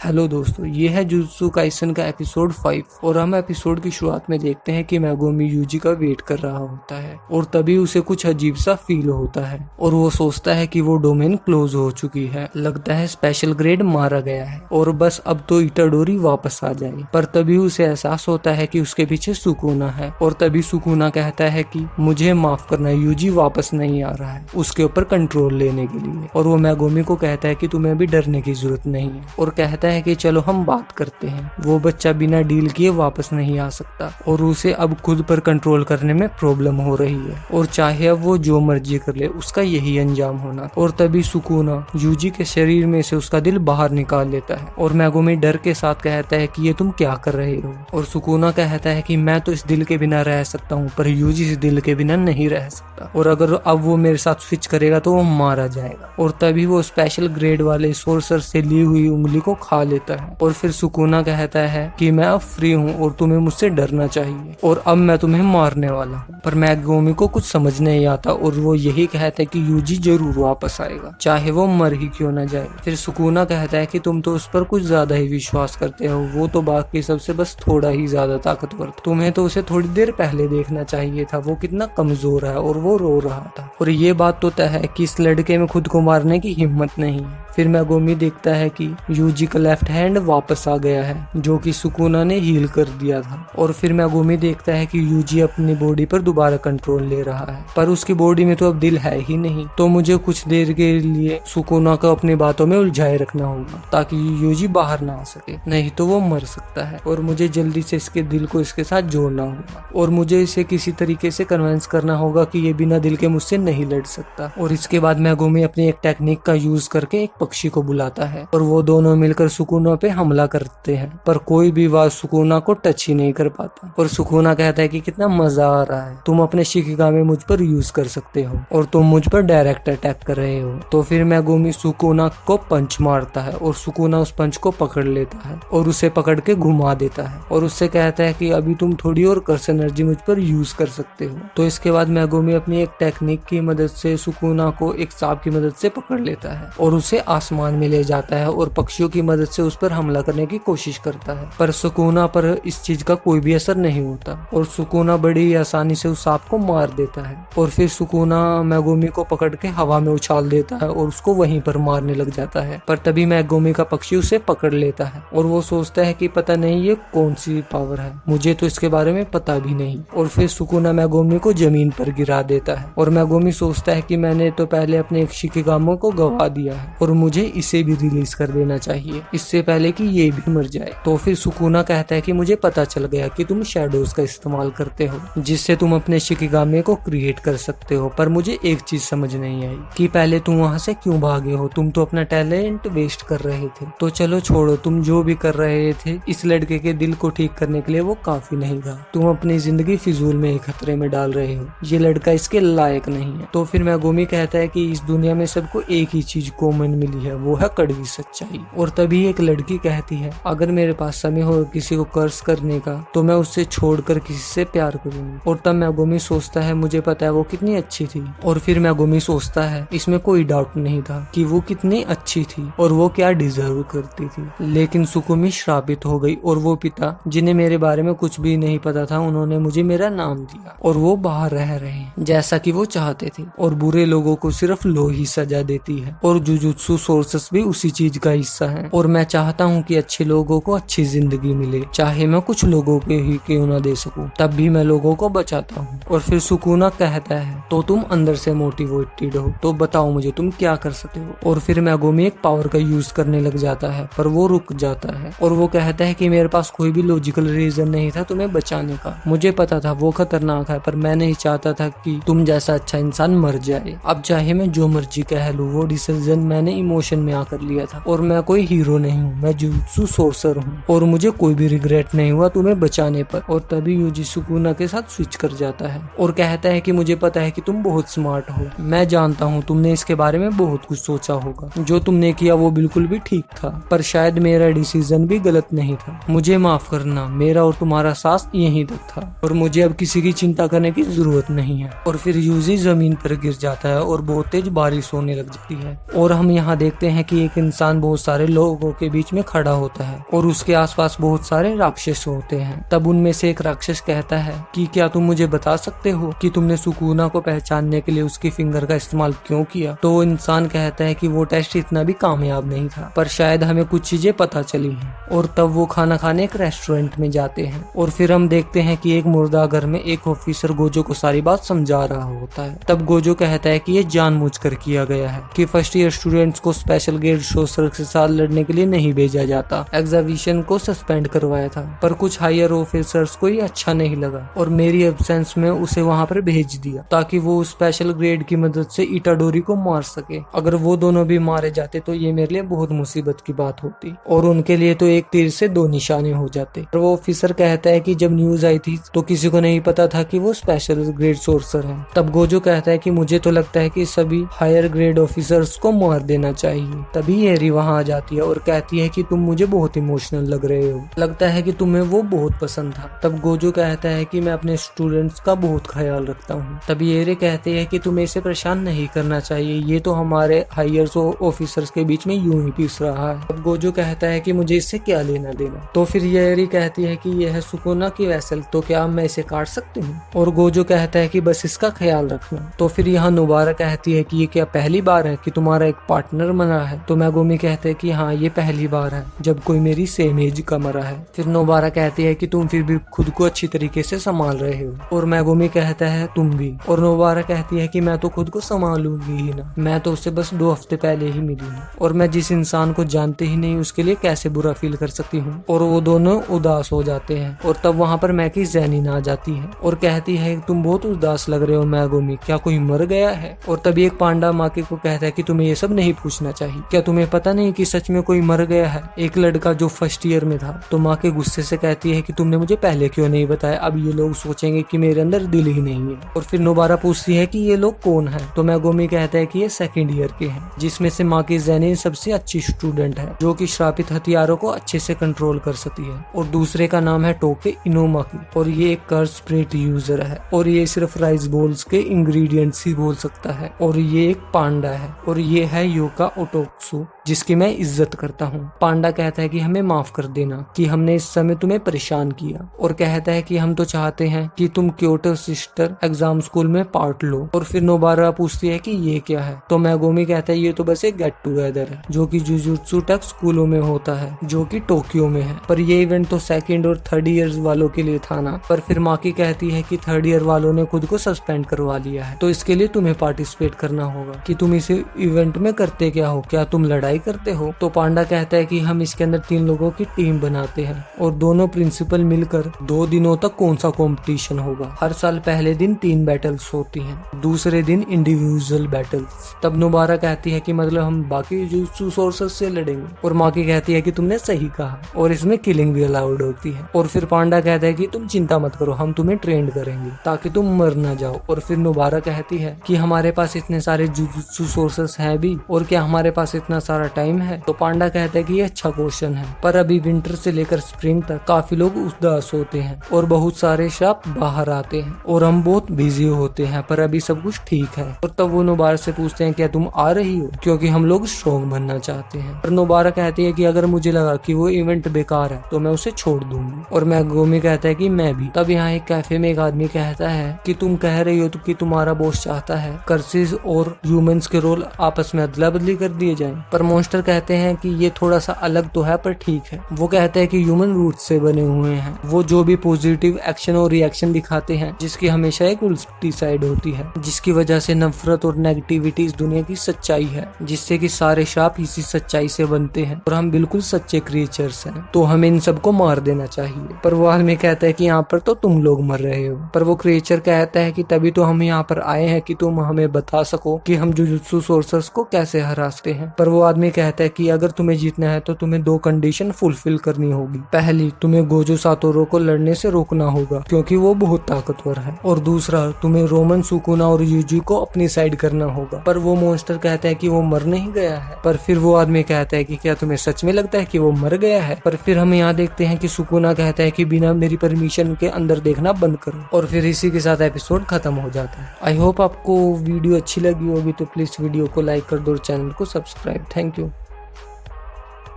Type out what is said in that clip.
Hello दोस्तों, ये है जुजुत्सु काइसन का एपिसोड 5 और हम एपिसोड की शुरुआत में देखते हैं कि मेगुमी यूजी का वेट कर रहा होता है और तभी उसे कुछ अजीब सा फील होता है और वो सोचता है कि वो डोमेन क्लोज हो चुकी है। लगता है स्पेशल ग्रेड मारा गया है और बस अब तो इटाडोरी वापस आ जाए। पर तभी उसे एहसास होता है कि उसके पीछे सुकुना है और तभी सुकुना कहता है कि मुझे माफ करना, यूजी वापस नहीं आ रहा है उसके ऊपर कंट्रोल लेने के लिए। और वो मेगुमी को कहता है कि तुम्हें अभी डरने की जरूरत नहीं है और कहता है कि चलो हम बात करते हैं। वो बच्चा बिना डील किए वापस नहीं आ सकता और उसे अब खुद पर कंट्रोल करने में प्रॉब्लम हो रही है और चाहे अब वो जो मर्जी कर ले उसका यही अंजाम होना। और तभी सुकुना यूजी के शरीर में से उसका दिल बाहर निकाल लेता है और मेगुमी डर के साथ कहता है कि ये तुम क्या कर रहे हो। और सुकुना कहता है कि मैं तो इस दिल के बिना रह सकता हूँ पर यूजी इस दिल के बिना नहीं रह सकता और अगर अब वो मेरे साथ स्विच करेगा तो वो मारा जाएगा। और तभी वो स्पेशल ग्रेड वाले सोर्सर से ली हुई उंगली को खा लेता है और फिर सुकुना कहता है कि मैं अब फ्री हूँ और तुम्हें मुझसे डरना चाहिए और अब मैं तुम्हें मारने वाला हूँ। पर मेगुमी को कुछ समझ नहीं आता और वो यही कहता है कि यूजी जरूर वापस आएगा चाहे वो मर ही क्यों न जाए। फिर सुकुना कहता है कि तुम तो उस पर कुछ ज्यादा ही विश्वास करते हो, वो तो बाकी सबसे बस थोड़ा ही ज्यादा ताकतवर था। तुम्हें तो उसे थोड़ी देर पहले देखना चाहिए था, वो कितना कमजोर है और वो रो रहा था। और ये बात तो तय है कि इस लड़के में खुद को मारने की हिम्मत नहीं है। फिर मेगुमी देखता है कि यूजी का लेफ्ट हैंड वापस आ गया है जो कि सुकुना ने हील कर दिया था। और फिर मेगुमी देखता है कि यूजी अपनी बॉडी पर दोबारा कंट्रोल ले रहा है पर उसकी बॉडी में तो अब दिल है ही नहीं। तो मुझे कुछ देर के लिए सुकुना को अपनी बातों में उलझाए रखना होगा ताकि यूजी बाहर ना आ सके, नहीं तो वो मर सकता है। और मुझे जल्दी से इसके दिल को इसके साथ जोड़ना होगा और मुझे इसे किसी तरीके से कन्विंस करना होगा कि ये बिना दिल के मुझसे नहीं लड़ सकता। और इसके बाद मेगुमी अपनी एक टेक्निक का यूज करके एक पक्षी को बुलाता है और वो दोनों मिलकर सुकुना पे हमला करते हैं पर कोई भी बात सुकुना को टच ही नहीं कर पाता। और सुकुना कहता है कि कितना मजा आ रहा है, तुम अपने शिकिगामी मुझ पर यूज कर सकते हो और तुम मुझ पर डायरेक्ट अटैक कर रहे हो। तो फिर मेगुमी सुकुना को पंच मारता है और सुकुना उस पंच को पकड़ लेता है और उसे पकड़ के घुमा देता है और उससे कहता है कि अभी तुम थोड़ी और कर्स एनर्जी मुझ पर यूज कर सकते हो। तो इसके बाद मेगुमी अपनी एक टेक्निक की मदद से सुकुना को एक सांप की मदद से पकड़ लेता है और उसे आसमान में ले जाता है और पक्षियों की मदद से उस पर हमला करने की कोशिश करता है। पर सुकुना पर इस चीज का कोई भी असर नहीं होता और सुकुना बड़ी आसानी से उस सांप को मार देता है। और फिर सुकुना मेगुमी को पकड़ के हवा में उछाल देता है और उसको वहीं पर मारने लग जाता है। पर तभी मेगुमी का पक्षी उसे पकड़ लेता है और वो सोचता है कि पता नहीं ये कौन सी पावर है, मुझे तो इसके बारे में पता भी नहीं। और फिर सुकुना मेगुमी को जमीन पर गिरा देता है और मेगुमी सोचता है कि मैंने तो पहले अपने एक शिकिगामी को गवा दिया है और मुझे इसे भी रिलीज कर देना चाहिए इससे पहले कि ये भी मर जाए। तो फिर सुकुना कहता है कि मुझे पता चल गया कि तुम शैडोज का इस्तेमाल करते हो जिससे तुम अपने शिकिगामी को क्रिएट कर सकते हो, पर मुझे एक चीज समझ नहीं आई कि पहले तुम वहां से क्यों भागे हो, तुम तो अपना टैलेंट वेस्ट कर रहे थे। तो चलो छोड़ो, तुम जो भी कर रहे थे इस लड़के के दिल को ठीक करने के लिए वो काफी नहीं था, तुम अपनी जिंदगी फिजूल में खतरे में डाल रहे हो, ये लड़का इसके लायक नहीं है। तो फिर मेगुमी कहता है कि इस दुनिया में सबको एक ही चीज कॉमन मिली है, वो है कड़वी सच्चाई। और तभी एक लड़की कहती है अगर मेरे पास समय हो किसी को कर्स करने का तो मैं उससे छोड़कर किसी से प्यार करूंगी। और तब मेगुमी सोचता है मुझे पता है वो कितनी अच्छी थी। और फिर मेगुमी सोचता है इसमें कोई डाउट नहीं था कि वो कितनी अच्छी थी और वो क्या डिजर्व करती थी। लेकिन सुकुमी श्रापित हो गई और वो पिता जिन्हें मेरे बारे में कुछ भी नहीं पता था उन्होंने मुझे मेरा नाम दिया और वो बाहर रह रहे हैं जैसा कि वो चाहते थे और बुरे लोगों को सिर्फ लो ही सजा देती है और जुजुत्सु सोर्सेस भी उसी चीज का हिस्सा है। और मैं चाहता हूँ कि अच्छे लोगों को अच्छी जिंदगी मिले, चाहे मैं कुछ लोगों के ही क्यों ना दे सकूं, तब भी मैं लोगों को बचाता हूँ। और फिर सुकुना कहता है तो तुम अंदर से मोटिवेटेड हो तो बताओ मुझे तुम क्या कर सकते हो। और फिर मेगुमी एक पावर का यूज करने लग जाता है पर वो रुक जाता है और वो कहता है कि मेरे पास कोई भी लॉजिकल रीजन नहीं था तुम्हें बचाने का, मुझे पता था वो खतरनाक है पर मैं नहीं चाहता था कि तुम जैसा अच्छा इंसान मर जाए। अब चाहे मैं जो मर्जी कह लूं वो डिसीजन मैंने इमोशन में आकर लिया था और मैं कोई हीरो नहीं हूँ, मैं जुजुत्सु सोर्सर हूँ और मुझे कोई भी रिग्रेट नहीं हुआ तुम्हें बचाने पर। और तभी यूजी सुकुना के साथ स्विच कर जाता है और कहता है कि मुझे पता है कि तुम बहुत स्मार्ट हो, मैं जानता हूँ तुमने इसके बारे में बहुत कुछ सोचा होगा, जो तुमने किया वो बिल्कुल भी ठीक था पर शायद मेरा डिसीजन भी गलत नहीं था, मुझे माफ करना, मेरा और तुम्हारा साथ यहीं तक था और मुझे अब किसी की चिंता करने की जरूरत नहीं है। और फिर यूजी जमीन पर गिर जाता है और बहुत तेज बारिश होने लग जाती है और हम यहाँ देखते हैं कि एक इंसान बहुत सारे लोगों के बीच में खड़ा होता है और उसके आसपास बहुत सारे राक्षस होते हैं। तब उनमें से एक राक्षस कहता है कि क्या तुम मुझे बता सकते हो कि तुमने सुकूना को पहचानने के लिए उसकी फिंगर का इस्तेमाल क्यों किया। तो वो इंसान कहता है कि वो टेस्ट इतना भी कामयाब नहीं था, पर शायद हमें कुछ चीजें पता चली हैं। और तब वो खाना खाने एक रेस्टोरेंट में जाते हैं और फिर हम देखते हैं कि एक मुर्दा घर में एक ऑफिसर गोजो को सारी बात समझा रहा होता है। तब गोजो कहता है कि ये जानबूझकर किया गया है कि फर्स्ट ईयर स्टूडेंट्स को स्पेशल ग्रेड सोर्सर के साथ लड़ने के लिए नहीं भेजा जाता। एग्जामिनेशन को सस्पेंड करवाया था, पर कुछ हायर ऑफिसर्स को ये अच्छा नहीं लगा और मेरी एब्सेंस में उसे वहाँ पर भेज दिया ताकि वो स्पेशल ग्रेड की मदद से इटाडोरी को मार सके। अगर वो दोनों भी मारे जाते तो ये मेरे लिए बहुत मुसीबत की बात होती और उनके लिए तो एक तीर से दो निशाने हो जाते। और वो ऑफिसर कहता है कि जब न्यूज आई थी तो किसी को नहीं पता था कि वो स्पेशल ग्रेड सोर्सर है। तब गोजो कहता है कि मुझे तो लगता है कि सभी हायर ग्रेड ऑफिसर्स को मार देना चाहिए। तभी एरी वहाँ आ जाती है और कहती है कि तुम मुझे बहुत इमोशनल लग रहे हो, लगता है कि तुम्हें वो बहुत पसंद था। तब गोजो कहता है कि मैं अपने स्टूडेंट्स का बहुत ख्याल रखता हूँ। तभी एरे कहते हैं कि तुम्हें इसे परेशान नहीं करना चाहिए, ये तो हमारे हायर ऑफिसर्स के बीच में यूं ही पीस रहा है। अब गोजो कहता है कि मुझे इससे क्या लेना देना। तो फिर एरी कहती है कि यह है सुकुना की वेसल, तो क्या मैं इसे काट सकती हूँ। और गोजो कहता है कि बस इसका ख्याल रखना। तो फिर यहाँ नोबारा कहती है कि ये क्या पहली बार है कि तुम्हारा एक पार्टनर मरा है। तो मैगोमी कहते हैं कि हाँ ये पहली बार है जब कोई मेरी सेम एज का मरा है। फिर नोबारा कहती है कि तुम फिर भी खुद को अच्छी तरीके से संभाल रहे हो। और मैगोमी कहता है तुम भी। और नोबारा कहती है कि मैं तो खुद को संभालूंगी ही ना, मैं तो उससे बस 2 हफ्ते पहले ही मिली हूँ और मैं जिस इंसान को जानते ही नहीं उसके लिए कैसे बुरा फील कर सकती हूँ। और वो दोनों उदास हो जाते हैं और तब वहाँ पर मैकी जैनिन आ जाती है और कहती है तुम बहुत उदास लग रहे हो मैगोमी, क्या कोई मर गया है। और तभी एक पांडा माकी को कहता है कि तुम्हें ये सब नहीं पूछना चाहिए, क्या तुम्हें पता नहीं कि सच में कोई मर गया है, एक लड़का जो फर्स्ट ईयर में था। तो माँ के गुस्से से कहती है कि तुमने मुझे पहले क्यों नहीं बताया, अब ये लोग सोचेंगे कि मेरे अंदर दिल ही नहीं है। और फिर नोबारा पूछती है कि ये लोग कौन है। तो मैगोमी कहता है कि ये 2nd ईयर के हैं, जिसमें से माँ की जैनिन सबसे अच्छी स्टूडेंट है जो कि श्रापित हथियारों को अच्छे से कंट्रोल कर सकती है। और दूसरे का नाम है टोके इनोमाकी और ये एक कर्स स्प्रिट यूजर है और ये सिर्फ राइस बॉल्स के इंग्रेडिएंट्स ही बोल सकता है। और ये एक पांडा है और ये है योका ओटोक्सु जिसकी मैं इज्जत करता हूँ। पांडा कहता है कि हमें माफ कर देना कि हमने इस समय तुम्हें परेशान किया और कहता है कि हम तो चाहते हैं कि तुम क्योटो सिस्टर एग्जाम स्कूल में पार्ट लो। और फिर नोबारा पूछती है कि ये क्या है। तो मैगोमी कहता है ये तो बस एक गेट टुगेदर है जो कि जुजुत्सु टेक स्कूलों में होता है जो कि टोक्यो में है, पर ये इवेंट तो 2nd और 3rd ईयर्स वालों के लिए था ना। पर फिर माकी कहती है कि 3rd ईयर वालों ने खुद को सस्पेंड करवा लिया है तो इसके लिए तुम्हें पार्टिसिपेट करना होगा। कि तुम इस इवेंट में करते क्या हो, क्या तुम लड़ाई करते हो। तो पांडा कहता है कि हम इसके अंदर 3 लोगों की टीम बनाते हैं और दोनों प्रिंसिपल मिलकर 2 दिनों तक कौन सा कंपटीशन होगा। हर साल पहले दिन 3 बैटल्स होती हैं, दूसरे दिन इंडिविजुअल बैटल्स। तब नोबारा कहती है कि मतलब हम बाकी जुजुत्सु सोर्सेस से लड़ेंगे और माकी कहती है कि तुमने सही कहा और इसमें किलिंग भी अलाउड होती है। और फिर पांडा कहता है कि तुम चिंता मत करो, हम तुम्हें ट्रेंड करेंगे ताकि तुम मर ना जाओ। और फिर नोबारा कहती है कि हमारे पास इतने सारे जुजुत्सु सोर्सेस हैं भी और क्या हमारे पास इतना सारा टाइम है। तो पांडा कहता है कि ये अच्छा क्वेश्चन है, पर अभी विंटर से लेकर स्प्रिंग तक काफी लोग उदास होते हैं और बहुत सारे श्राप बाहर आते हैं और हम बहुत बिजी होते हैं, पर अभी सब कुछ ठीक है। और तब वो नोबारा से पूछते हैं क्या तुम आ रही हो, क्योंकि हम लोग स्ट्रॉन्ग बनना चाहते हैं। पर नोबारा कहती है कि अगर मुझे लगा कि वो इवेंट बेकार है तो मैं उसे छोड़ दूंगी। और मैगोमी कहता है कि मैं भी। तब यहाँ एक कैफे में एक आदमी कहता है कि तुम कह रही हो कि तुम्हारा बॉस चाहता है कर्सिस और ह्यूमंस के रोल आपस में अदला बदली कर दिए जाएं। पर मॉन्स्टर कहते हैं कि ये थोड़ा सा अलग तो है पर ठीक है। वो कहते हैं कि ह्यूमन रूट से बने हुए हैं, वो जो भी पॉजिटिव एक्शन और रिएक्शन दिखाते हैं जिसकी हमेशा एक उल्टी साइड होती है, जिसकी वजह से नफरत और नेगेटिविटी इस दुनिया की सच्चाई है, जिससे कि सारे श्राप इसी सच्चाई से बनते हैं और हम बिल्कुल सच्चे क्रिएचर्स हैं, तो हमें इन सबको मार देना चाहिए। पर वो आदमी कहता है कि यहाँ पर तो तुम लोग मर रहे हो। पर वो क्रिएचर कहता है कि तभी तो हम यहाँ पर आए हैं कि तुम हमें बता सको कि हम जुजुत्सु सोर्सर्स को कैसे हरा सकते हैं। पर वो आदमी कहता है कि अगर तुम्हें जीतना है तो तुम्हें 2 कंडीशन फुलफिल करनी होगी। पहली, तुम्हें गोजो सातोरो को लड़ने से रोकना होगा क्योंकि वो बहुत ताकतवर है, और दूसरा, तुम्हें रोमन सुकुना और यूजी को अपनी साइड करना होगा। पर वो मॉन्स्टर कहता है कि वो मर नहीं गया है। पर फिर वो आदमी कहता है कि क्या तुम्हें सच में लगता है कि वो मर गया है। पर फिर हम यहाँ देखते हैं कि सुकुना कहता है कि बिना मेरी परमिशन के अंदर देखना बंद करो, और फिर इसी के साथ एपिसोड खत्म हो जाता है। आई होप आपको वीडियो अच्छी लगी होगी, तो प्लीज वीडियो को लाइक कर दो और चैनल को सब्सक्राइब। Thank you.